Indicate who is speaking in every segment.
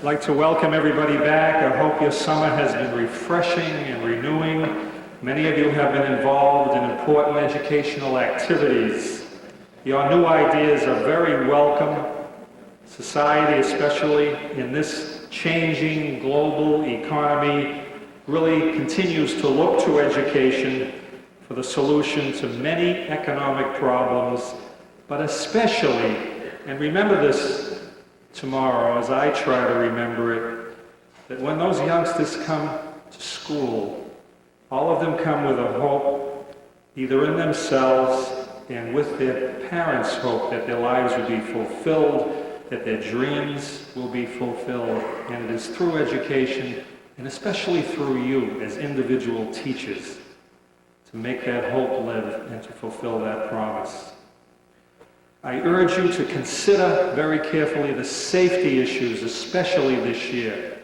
Speaker 1: I'd like to welcome everybody back. I hope your summer has been refreshing and renewing. Many of you have been involved in important educational activities. Your new ideas are very welcome. Society, especially in this changing global economy, really continues to look to education for the solution to many economic problems, but especially, and remember this tomorrow as I try to remember it, that when those youngsters come to school, all of them come with a hope, either in themselves and with their parents' hope that their lives will be fulfilled, that their dreams will be fulfilled, and it is through education, and especially through you as individual teachers, to make that hope live and to fulfill that promise. I urge you to consider very carefully the safety issues, especially this year.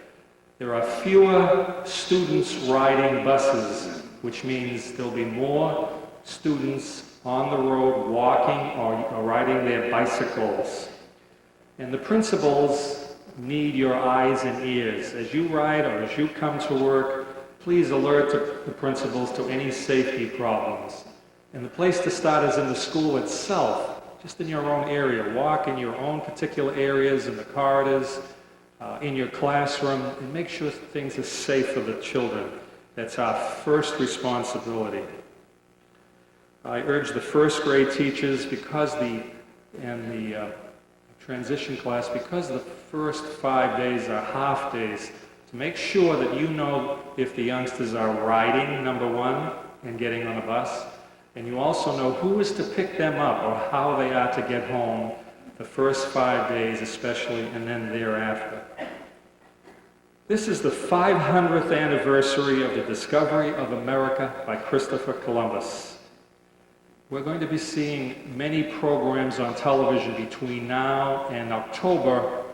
Speaker 1: There are fewer students riding buses, which means there'll be more students on the road walking or riding their bicycles. And the principals need your eyes and ears. As you ride or as you come to work, please alert the principals to any safety problems. And the place to start is in the school itself. Just in your own area. Walk in your own particular areas, in the corridors, in your classroom, and make sure things are safe for the children. That's our first responsibility. I urge the first grade teachers, and the transition class, because the first 5 days are half days, to make sure that you know if the youngsters are riding, number one, and getting on a bus, and you also know who is to pick them up or how they are to get home the first 5 days especially, and then thereafter. This is the 500th anniversary of the discovery of America by Christopher Columbus. We're going to be seeing many programs on television between now and October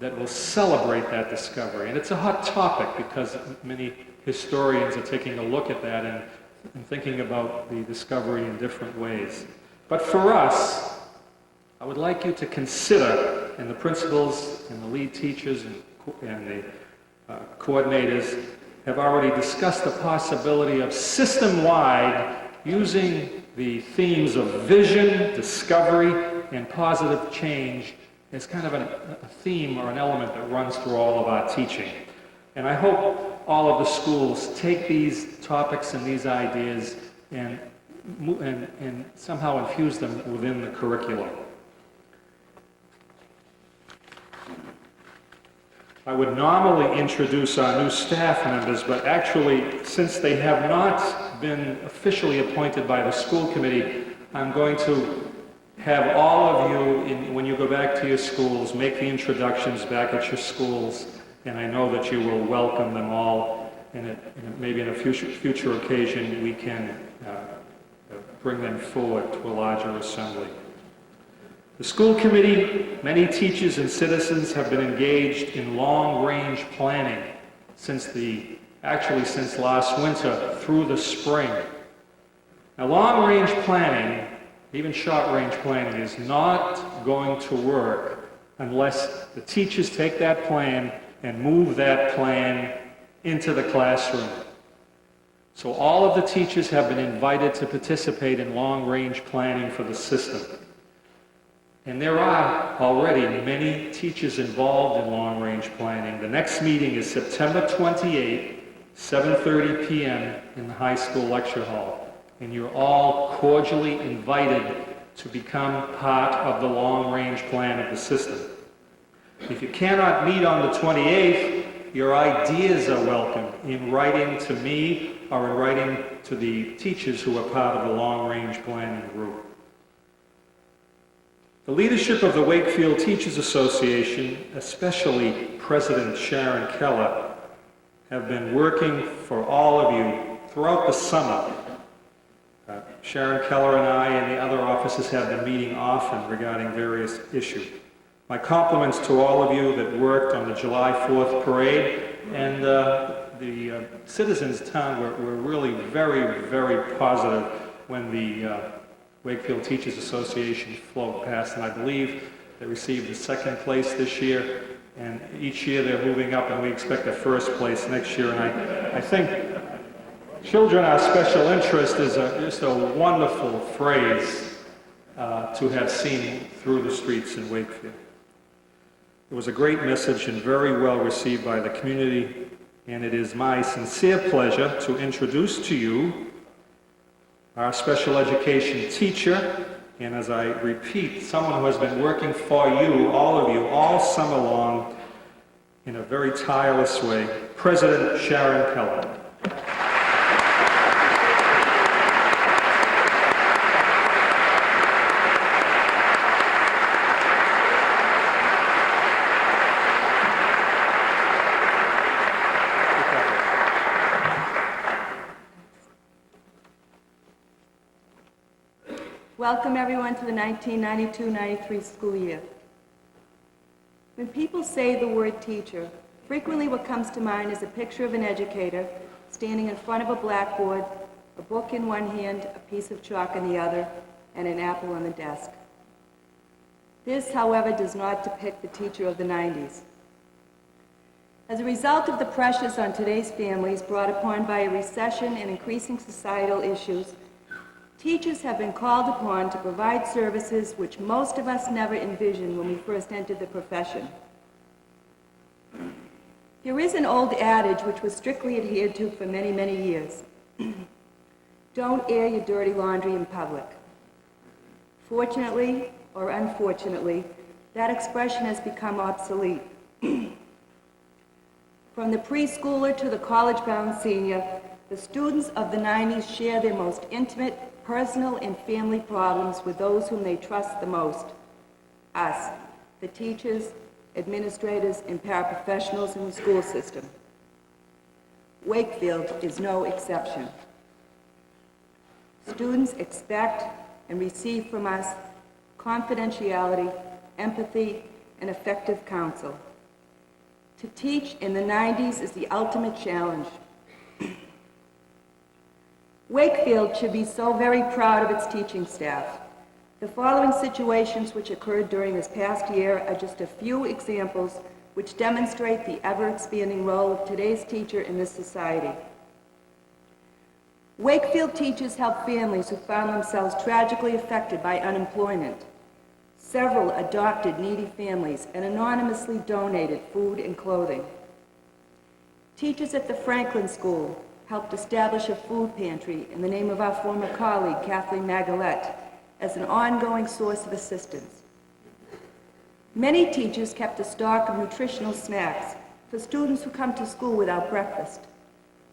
Speaker 1: that will celebrate that discovery. And it's a hot topic because many historians are taking a look at that and thinking about the discovery in different ways. But for us, I would like you to consider, and the principals and the lead teachers and the coordinators have already discussed the possibility of system-wide using the themes of vision, discovery, and positive change as kind of a theme or an element that runs through all of our teaching. And I hope all of the schools take these topics and these ideas and somehow infuse them within the curriculum. I would normally introduce our new staff members, but actually, since they have not been officially appointed by the school committee, I'm going to have all of you, when you go back to your schools, make the introductions back at your schools. And I know that you will welcome them all, and maybe in a future occasion we can bring them forward to a larger assembly. The school committee, many teachers and citizens have been engaged in long-range planning since last winter through the spring. Now, long-range planning, even short-range planning, is not going to work unless the teachers take that plan and move that plan into the classroom. So all of the teachers have been invited to participate in long-range planning for the system. And there are already many teachers involved in long-range planning. The next meeting is September 28th, 7:30 p.m. in the high school lecture hall. And you're all cordially invited to become part of the long-range plan of the system. If you cannot meet on the 28th, your ideas are welcome in writing to me or in writing to the teachers who are part of the long-range planning group. The leadership of the Wakefield Teachers Association, especially President Sharon Keller, have been working for all of you throughout the summer. Sharon Keller and I and the other officers have been meeting often regarding various issues. My compliments to all of you that worked on the July 4th parade, and the citizens of town were really very, very positive when the Wakefield Teachers Association float passed, and I believe they received the second place this year. And each year they're moving up, and we expect a first place next year. And I think children are special interest is just a wonderful phrase to have seen through the streets in Wakefield. It was a great message and very well received by the community, and it is my sincere pleasure to introduce to you our special education teacher, and as I repeat, someone who has been working for you, all summer long in a very tireless way, President Sharon Keller.
Speaker 2: Welcome everyone to the 1992-93 school year. When people say the word teacher, frequently what comes to mind is a picture of an educator standing in front of a blackboard, a book in one hand, a piece of chalk in the other, and an apple on the desk. This, however, does not depict the teacher of the 90s. As a result of the pressures on today's families brought upon by a recession and increasing societal issues, teachers have been called upon to provide services which most of us never envisioned when we first entered the profession. There is an old adage which was strictly adhered to for many, many years. Don't air your dirty laundry in public. Fortunately, or unfortunately, that expression has become obsolete. From the preschooler to the college-bound senior, the students of the 90s share their most intimate, personal, and family problems with those whom they trust the most, us, the teachers, administrators, and paraprofessionals in the school system. Wakefield is no exception. Students expect and receive from us confidentiality, empathy, and effective counsel. To teach in the 90s is the ultimate challenge. Wakefield should be so very proud of its teaching staff. The following situations which occurred during this past year are just a few examples which demonstrate the ever-expanding role of today's teacher in this society. Wakefield teachers help families who found themselves tragically affected by unemployment. Several adopted needy families and anonymously donated food and clothing. Teachers at the Franklin School helped establish a food pantry in the name of our former colleague, Kathleen Magalette, as an ongoing source of assistance. Many teachers kept a stock of nutritional snacks for students who come to school without breakfast.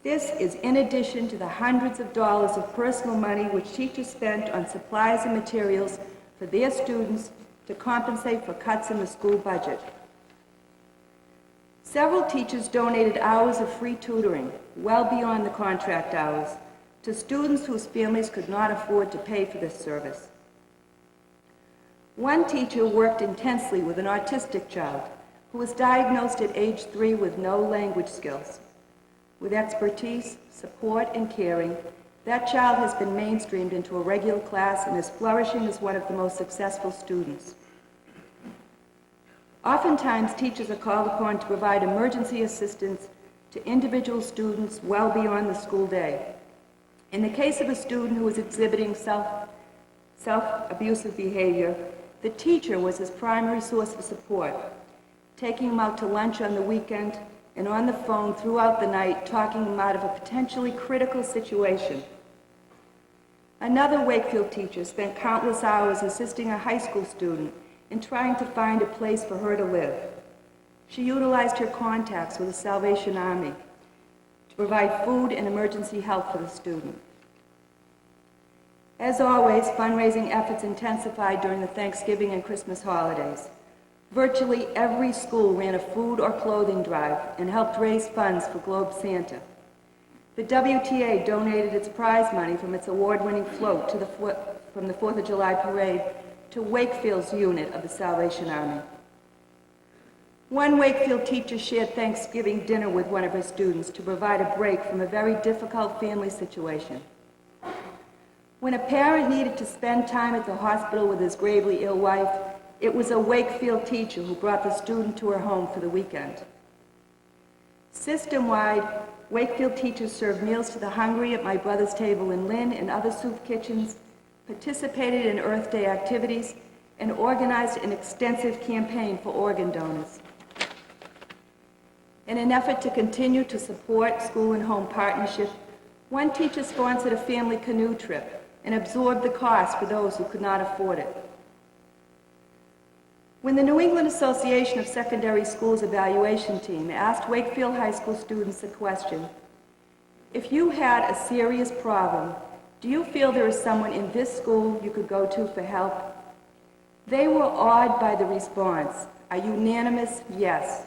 Speaker 2: This is in addition to the hundreds of dollars of personal money which teachers spent on supplies and materials for their students to compensate for cuts in the school budget. Several teachers donated hours of free tutoring, well beyond the contract hours, to students whose families could not afford to pay for this service. One teacher worked intensely with an autistic child who was diagnosed at age 3 with no language skills. With expertise, support, and caring, that child has been mainstreamed into a regular class and is flourishing as one of the most successful students. Oftentimes, teachers are called upon to provide emergency assistance to individual students well beyond the school day. In the case of a student who was exhibiting self-abusive behavior, the teacher was his primary source of support, taking him out to lunch on the weekend and on the phone throughout the night, talking him out of a potentially critical situation. Another Wakefield teacher spent countless hours assisting a high school student in trying to find a place for her to live. She utilized her contacts with the Salvation Army to provide food and emergency help for the student. As always, fundraising efforts intensified during the Thanksgiving and Christmas holidays. Virtually every school ran a food or clothing drive and helped raise funds for Globe Santa. The WTA donated its prize money from its award-winning float from the 4th of July parade to Wakefield's unit of the Salvation Army. One Wakefield teacher shared Thanksgiving dinner with one of her students to provide a break from a very difficult family situation. When a parent needed to spend time at the hospital with his gravely ill wife, it was a Wakefield teacher who brought the student to her home for the weekend. System-wide, Wakefield teachers served meals to the hungry at my brother's table in Lynn and other soup kitchens, participated in Earth Day activities, and organized an extensive campaign for organ donors. In an effort to continue to support school and home partnership, one teacher sponsored a family canoe trip and absorbed the cost for those who could not afford it. When the New England Association of Secondary Schools evaluation team asked Wakefield High School students the question, if you had a serious problem, do you feel there is someone in this school you could go to for help? They were awed by the response, a unanimous yes.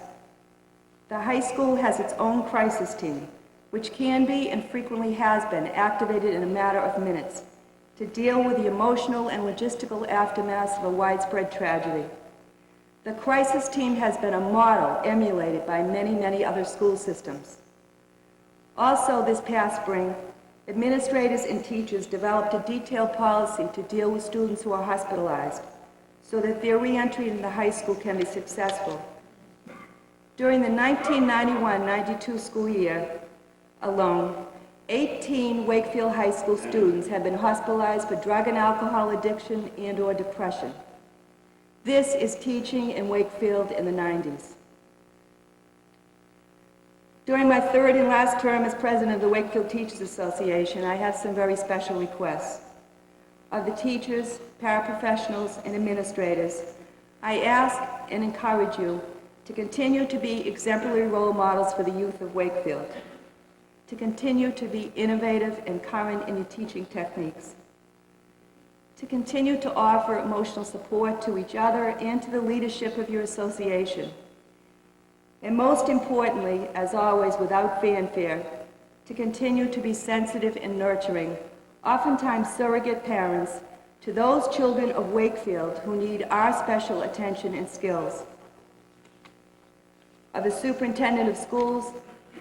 Speaker 2: The high school has its own crisis team, which can be and frequently has been activated in a matter of minutes to deal with the emotional and logistical aftermath of a widespread tragedy. The crisis team has been a model emulated by many, many other school systems. Also this past spring, administrators and teachers developed a detailed policy to deal with students who are hospitalized so that their reentry into the high school can be successful. During the 1991-92 school year alone, 18 Wakefield High School students have been hospitalized for drug and alcohol addiction and/or depression. This is teaching in Wakefield in the 90s. During my third and last term as president of the Wakefield Teachers Association, I have some very special requests. Of the teachers, paraprofessionals, and administrators, I ask and encourage you to continue to be exemplary role models for the youth of Wakefield, to continue to be innovative and current in your teaching techniques, to continue to offer emotional support to each other and to the leadership of your association, and most importantly, as always, without fanfare, to continue to be sensitive and nurturing, oftentimes surrogate parents, to those children of Wakefield who need our special attention and skills. Of the superintendent of schools,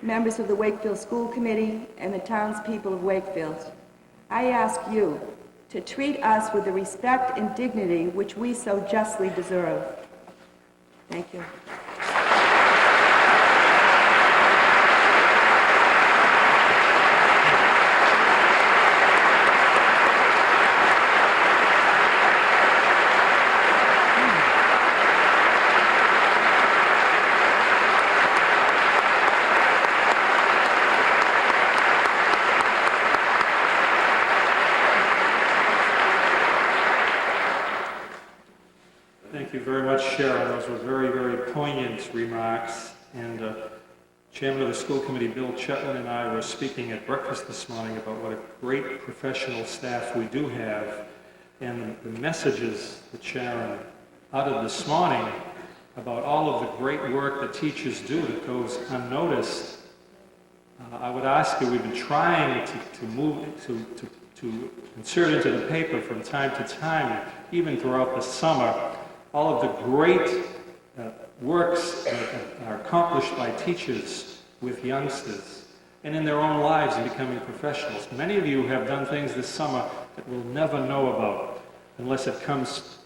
Speaker 2: members of the Wakefield School Committee, and the townspeople of Wakefield, I ask you to treat us with the respect and dignity which we so justly deserve. Thank you.
Speaker 1: Thank you very much, Sharon. Those were very, very poignant remarks. And Chairman of the School Committee, Bill Chetwin, and I were speaking at breakfast this morning about what a great professional staff we do have, and the messages that Sharon uttered this morning about all of the great work that teachers do that goes unnoticed. I would ask you, we've been trying to insert into the paper from time to time, even throughout the summer, all of the great works that are accomplished by teachers with youngsters and in their own lives in becoming professionals. Many of you have done things this summer that we'll never know about unless it comes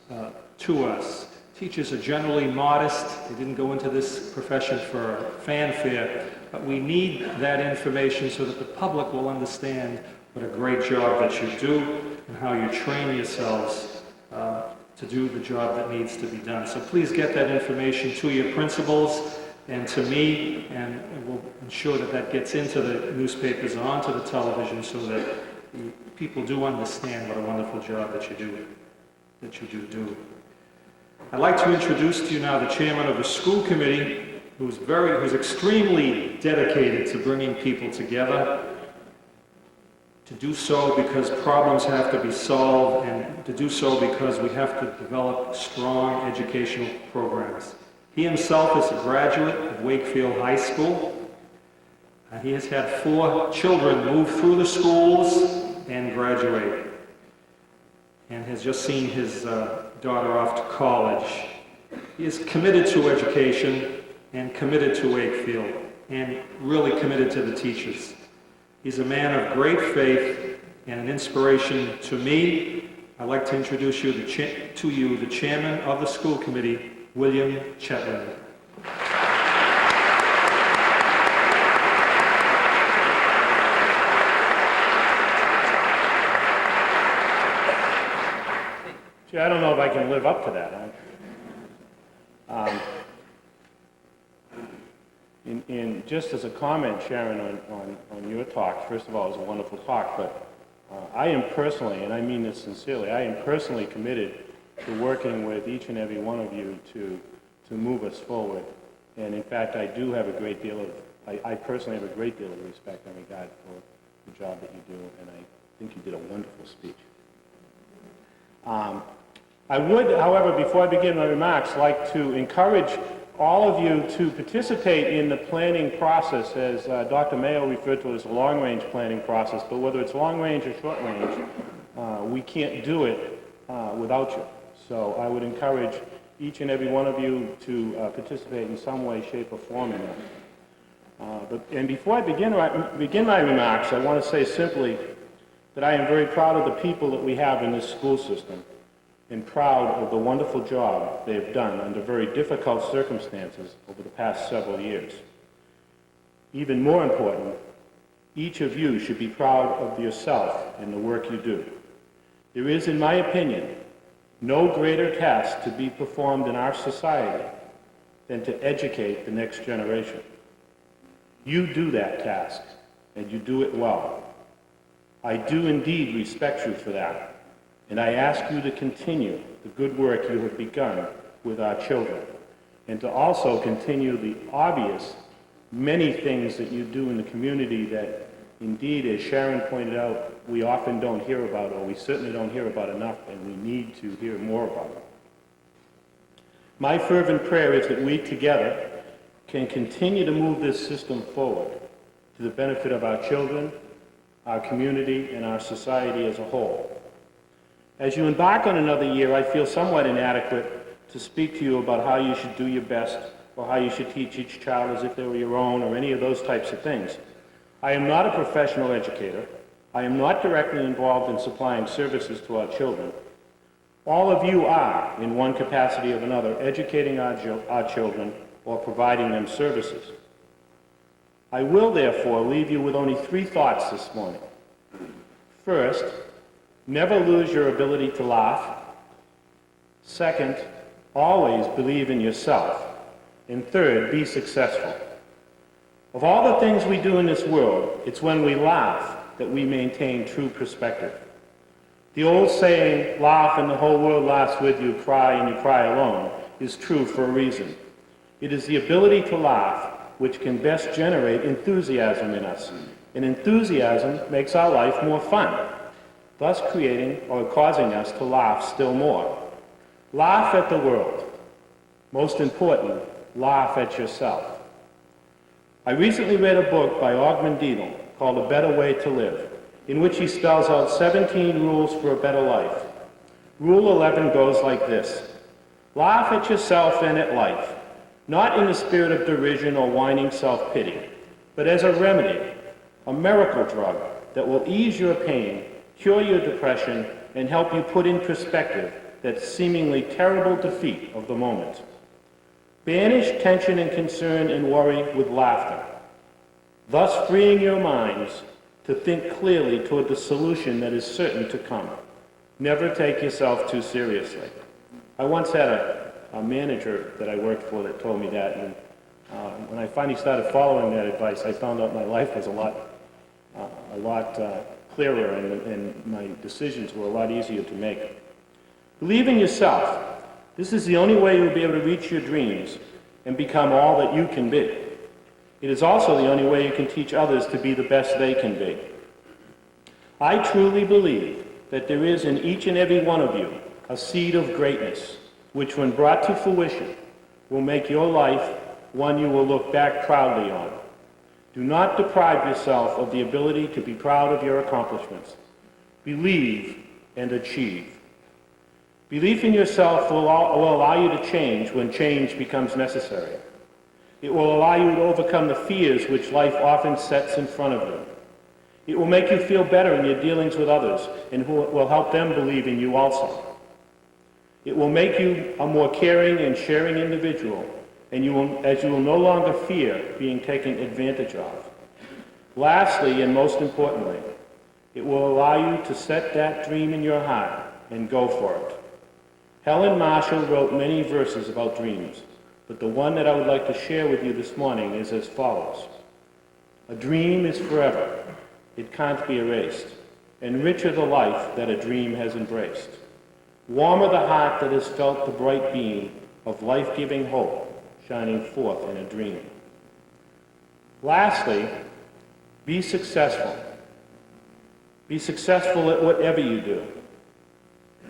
Speaker 1: to us. Teachers are generally modest. They didn't go into this profession for fanfare, but we need that information so that the public will understand what a great job that you do and how you train yourselves to do the job that needs to be done. So please get that information to your principals and to me, and we'll ensure that that gets into the newspapers and onto the television so that people do understand what a wonderful job that you do. I'd like to introduce to you now the chairman of the school committee, who's extremely dedicated to bringing people together, to do so because problems have to be solved, and to do so because we have to develop strong educational programs. He himself is a graduate of Wakefield High School. He has had 4 children move through the schools and graduate, and has just seen his daughter off to college. He is committed to education and committed to Wakefield and really committed to the teachers. He's a man of great faith and an inspiration to me I'd like to introduce to you the chairman of the school committee, William Chetwynd.
Speaker 3: Gee, I don't know if I can live up to that. Just as a comment, Sharon, on your talk, first of all, it was a wonderful talk, but I am personally, and I mean this sincerely, I am personally committed to working with each and every one of you to move us forward. And in fact, I do have a great deal of, I personally have a great deal of respect and regard for the job that you do, and I think you did a wonderful speech. I would, however, before I begin my remarks, like to encourage all of you to participate in the planning process, as Dr. Mayo referred to as a long-range planning process, but whether it's long-range or short-range, we can't do it without you. So I would encourage each and every one of you to participate in some way, shape, or form in that. And before I begin my remarks, I want to say simply that I am very proud of the people that we have in this school system, and proud of the wonderful job they have done under very difficult circumstances over the past several years. Even more important, each of you should be proud of yourself and the work you do. There is, in my opinion, no greater task to be performed in our society than to educate the next generation. You do that task, and you do it well. I do indeed respect you for that. And I ask you to continue the good work you have begun with our children, and to also continue the obvious many things that you do in the community that, indeed, as Sharon pointed out, we often don't hear about, or we certainly don't hear about enough, and we need to hear more about it. My fervent prayer is that we together can continue to move this system forward to the benefit of our children, our community, and our society as a whole. As you embark on another year, I feel somewhat inadequate to speak to you about how you should do your best, or how you should teach each child as if they were your own, or any of those types of things. I am not a professional educator. I am not directly involved in supplying services to our children. All of you are, in one capacity or another, educating our children or providing them services. I will, therefore, leave you with only 3 thoughts this morning. First, never lose your ability to laugh. Second, always believe in yourself. And third, be successful. Of all the things we do in this world, it's when we laugh that we maintain true perspective. The old saying, laugh and the whole world laughs with you, cry and you cry alone, is true for a reason. It is the ability to laugh which can best generate enthusiasm in us. And enthusiasm makes our life more fun, thus creating or causing us to laugh still more. Laugh at the world. Most important, laugh at yourself. I recently read a book by Ogmund Deedle called A Better Way to Live, in which he spells out 17 rules for a better life. Rule 11 goes like this: laugh at yourself and at life, not in the spirit of derision or whining self-pity, but as a remedy, a miracle drug that will ease your pain, cure your depression, and help you put in perspective that seemingly terrible defeat of the moment. Banish tension and concern and worry with laughter, thus freeing your minds to think clearly toward the solution that is certain to come. Never take yourself too seriously. I once had a manager that I worked for that told me that, and when I finally started following that advice, I found out my life was a lot clearer, and my decisions were a lot easier to make. Believe in yourself. This is the only way you'll be able to reach your dreams and become all that you can be. It is also the only way you can teach others to be the best they can be. I truly believe that there is in each and every one of you a seed of greatness, which when brought to fruition will make your life one you will look back proudly on. Do not deprive yourself of the ability to be proud of your accomplishments. Believe and achieve. Belief in yourself will allow you to change when change becomes necessary. It will allow you to overcome the fears which life often sets in front of you. It will make you feel better in your dealings with others and will help them believe in you also. It will make you a more caring and sharing individual, and you will no longer fear being taken advantage of. Lastly, and most importantly, it will allow you to set that dream in your heart and go for it. Helen Marshall wrote many verses about dreams, but the one that I would like to share with you this morning is as follows. A dream is forever. It can't be erased. And richer the life that a dream has embraced. Warmer the heart that has felt the bright beam of life-giving hope shining forth in a dream. Lastly, be successful. Be successful at whatever you do.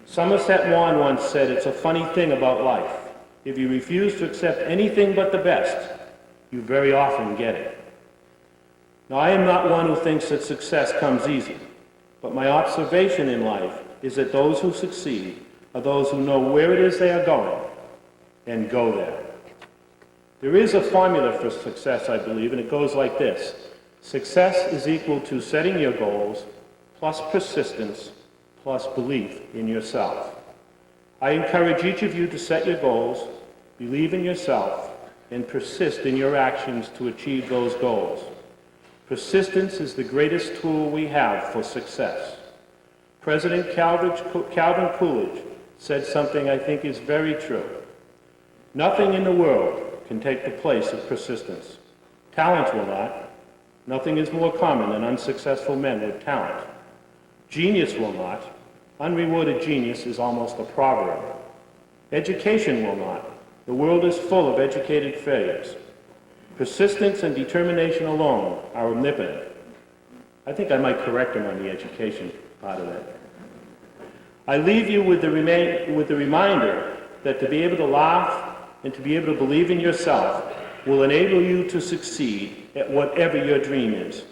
Speaker 3: Somerset Maugham once said, "It's a funny thing about life. If you refuse to accept anything but the best, you very often get it." Now, I am not one who thinks that success comes easy, but my observation in life is that those who succeed are those who know where it is they are going and go there. There is a formula for success, I believe, and it goes like this. Success is equal to setting your goals plus persistence plus belief in yourself. I encourage each of you to set your goals, believe in yourself, and persist in your actions to achieve those goals. Persistence is the greatest tool we have for success. President Calvin Coolidge said something I think is very true. Nothing in the world can take the place of persistence. Talent will not. Nothing is more common than unsuccessful men with talent. Genius will not. Unrewarded genius is almost a proverb. Education will not. The world is full of educated failures. Persistence and determination alone are omnipotent. I think I might correct him on the education part of that. I leave you with the reminder that to be able to laugh and to be able to believe in yourself will enable you to succeed at whatever your dream is.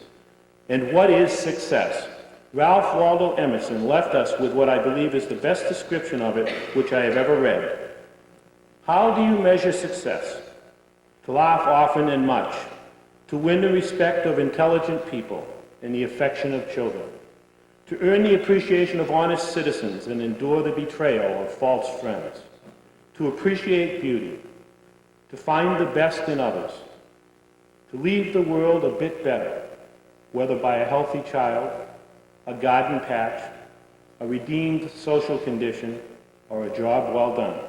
Speaker 3: And what is success? Ralph Waldo Emerson left us with what I believe is the best description of it which I have ever read. How do you measure success? To laugh often and much, to win the respect of intelligent people and the affection of children, to earn the appreciation of honest citizens and endure the betrayal of false friends, to appreciate beauty, to find the best in others, to leave the world a bit better, whether by a healthy child, a garden patch, a redeemed social condition, or a job well done.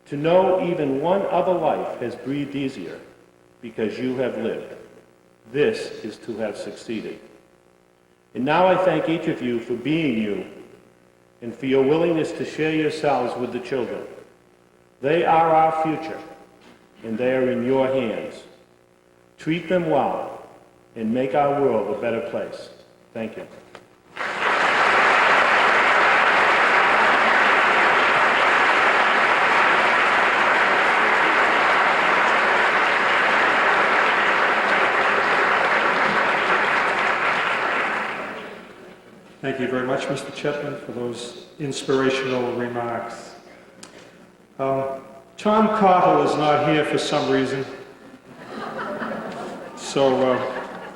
Speaker 3: To know even one other life has breathed easier because you have lived. This is to have succeeded. And now I thank each of you for being you and for your willingness to share yourselves with the children. They are our future, and they are in your hands. Treat them well and make our world a better place. Thank you.
Speaker 1: Thank you very much, Mr. Chetman, for those inspirational remarks. Tom Cottle is not here for some reason, so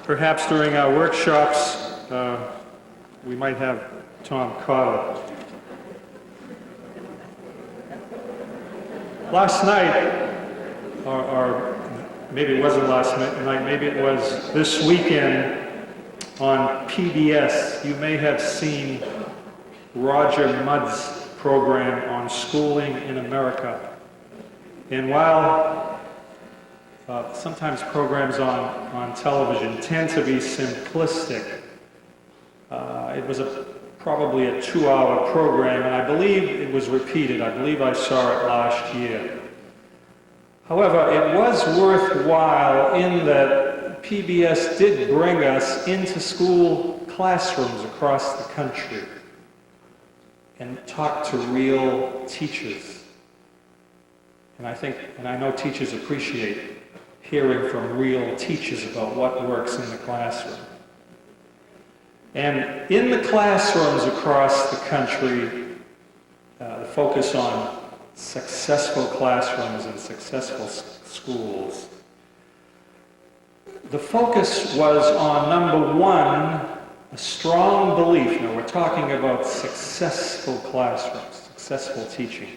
Speaker 1: perhaps during our workshops we might have Tom Cottle. Last night, or maybe it wasn't last night, maybe it was this weekend, on PBS, you may have seen Roger Mudd's program on schooling in America. And while sometimes programs on television tend to be simplistic, it was probably a 2-hour program, and I believe it was repeated. I believe I saw it last year. However, it was worthwhile in that PBS did bring us into school classrooms across the country and talk to real teachers. And I know teachers appreciate hearing from real teachers about what works in the classroom. And in the classrooms across the country, the focus on successful classrooms and successful schools, the focus was on, number one, a strong belief, now we're talking about successful classrooms, successful teaching,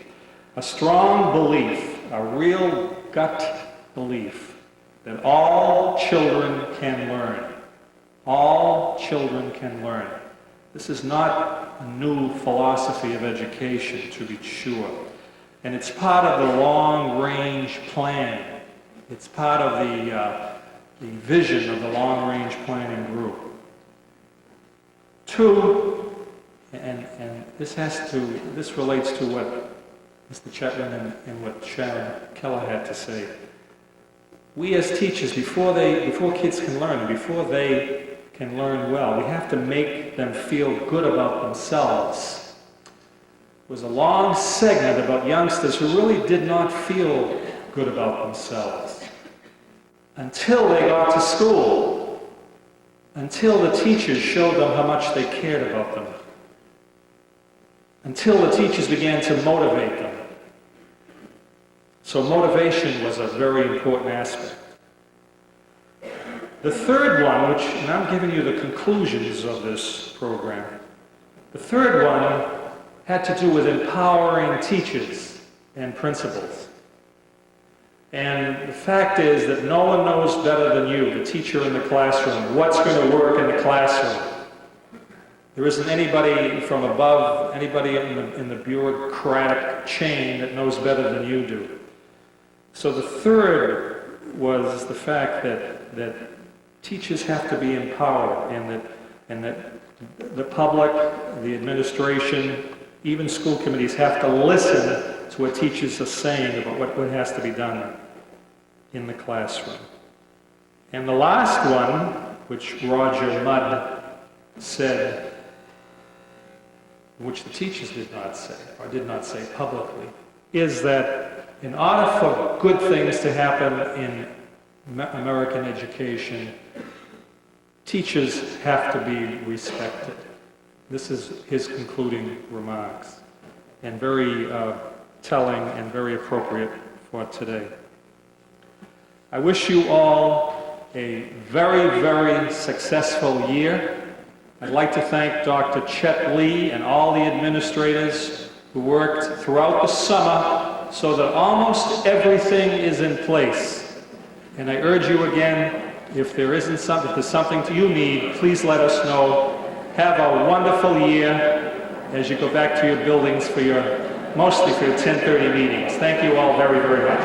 Speaker 1: a strong belief, a real gut belief that all children can learn. All children can learn. This is not a new philosophy of education, to be sure. And it's part of the long-range plan. It's part of the vision of the long-range planning group. Two, and this relates to what Mr. Chetwin and what Sharon Keller had to say. We as teachers, before kids can learn, before they can learn well, we have to make them feel good about themselves. There was a long segment about youngsters who really did not feel good about themselves until they got to school, until the teachers showed them how much they cared about them, until the teachers began to motivate them. So motivation was a very important aspect. The third one, and I'm giving you the conclusions of this program, the third one had to do with empowering teachers and principals. And the fact is that no one knows better than you, the teacher in the classroom, what's going to work in the classroom. There isn't anybody from above, anybody in the bureaucratic chain that knows better than you do. So the third was the fact that teachers have to be empowered, and that the public, the administration, even school committees have to listen to what teachers are saying about what has to be done in the classroom. And the last one, which Roger Mudd said, which the teachers did not say publicly, is that in order for good things to happen in American education, teachers have to be respected. This is his concluding remarks, and very telling and very appropriate for today. I wish you all a very, very successful year. I'd like to thank Dr. Chet Lee and all the administrators who worked throughout the summer so that almost everything is in place. And I urge you again, if there's something you need, please let us know. Have a wonderful year as you go back to your buildings mostly for your 10:30 meetings. Thank you all very, very much.